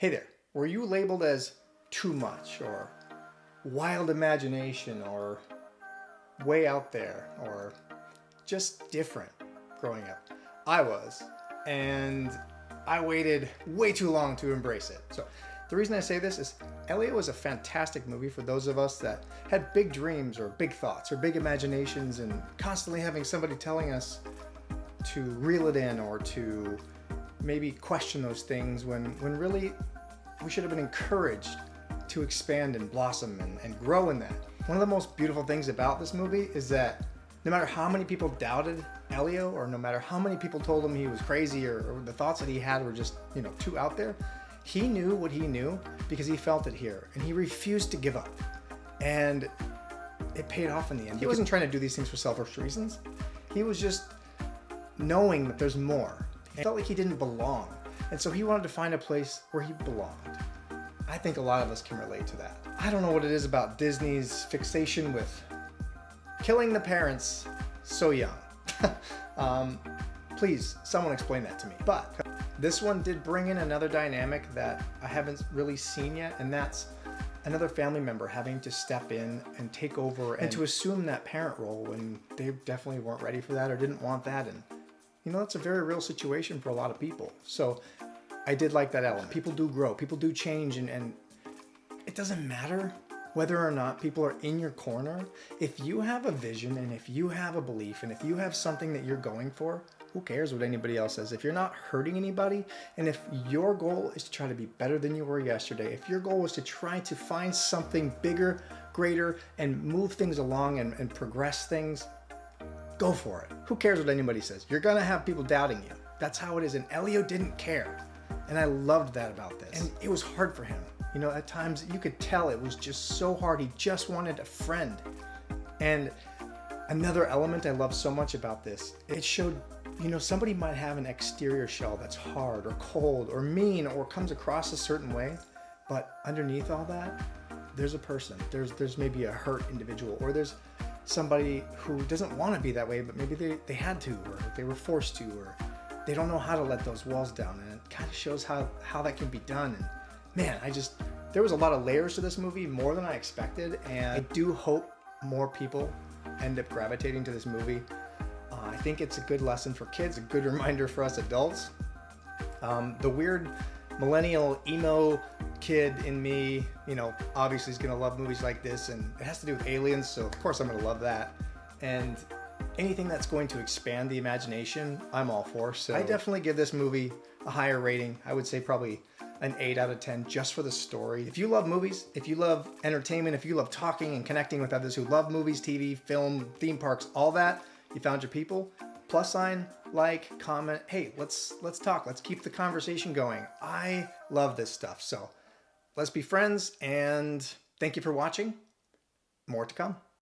Hey there, were you labeled as too much or wild imagination or way out there or just different growing up? I was, and I waited way too long to embrace it. So the reason I say this is Elio was a fantastic movie for those of us that had big dreams or big thoughts or big imaginations and constantly having somebody telling us to reel it in or to maybe question those things when really we should have been encouraged to expand and blossom and grow in that. One of the most beautiful things about this movie is that no matter how many people doubted Elio, or no matter how many people told him he was crazy, or the thoughts that he had were just, too out there, he knew what he knew because he felt it here, and he refused to give up. And it paid off in the end. He wasn't trying to do these things for selfish reasons. He was just knowing that there's more. He felt like he didn't belong. And so he wanted to find a place where he belonged. I think a lot of us can relate to that. I don't know what it is about Disney's fixation with killing the parents so young. Please, someone explain that to me. But this one did bring in another dynamic that I haven't really seen yet, and that's another family member having to step in and take over and to assume that parent role when they definitely weren't ready for that or didn't want that. And that's a very real situation for a lot of people. So I did like that element. People do grow, people do change, and it doesn't matter whether or not people are in your corner. If you have a vision and if you have a belief and if you have something that you're going for, who cares what anybody else says? If you're not hurting anybody, and if your goal is to try to be better than you were yesterday, if your goal was to try to find something bigger, greater, and move things along and progress things, go for it. Who cares what anybody says? You're gonna have people doubting you. That's how it is, and Elio didn't care. And I loved that about this. And it was hard for him. At times you could tell it was just so hard. He just wanted a friend. And another element I love so much about this, it showed, somebody might have an exterior shell that's hard or cold or mean or comes across a certain way, but underneath all that, there's a person. There's maybe a hurt individual, or there's somebody who doesn't want to be that way, but maybe they had to, or they were forced to, or they don't know how to let those walls down. And it kind of shows how that can be done. And man, there was a lot of layers to this movie, more than I expected, and I do hope more people end up gravitating to this movie. I think it's a good lesson for kids, a good reminder for us adults. The weird millennial emo kid in me, obviously is gonna love movies like this, and it has to do with aliens, so of course I'm gonna love that. And anything that's going to expand the imagination, I'm all for. So I definitely give this movie a higher rating. I would say probably an 8 out of 10 just for the story. If you love movies, if you love entertainment, if you love talking and connecting with others who love movies, TV, film, theme parks, all that, you found your people. Plus sign, like, comment. Hey, let's talk. Let's keep the conversation going. I love this stuff. So let's be friends, and thank you for watching. More to come.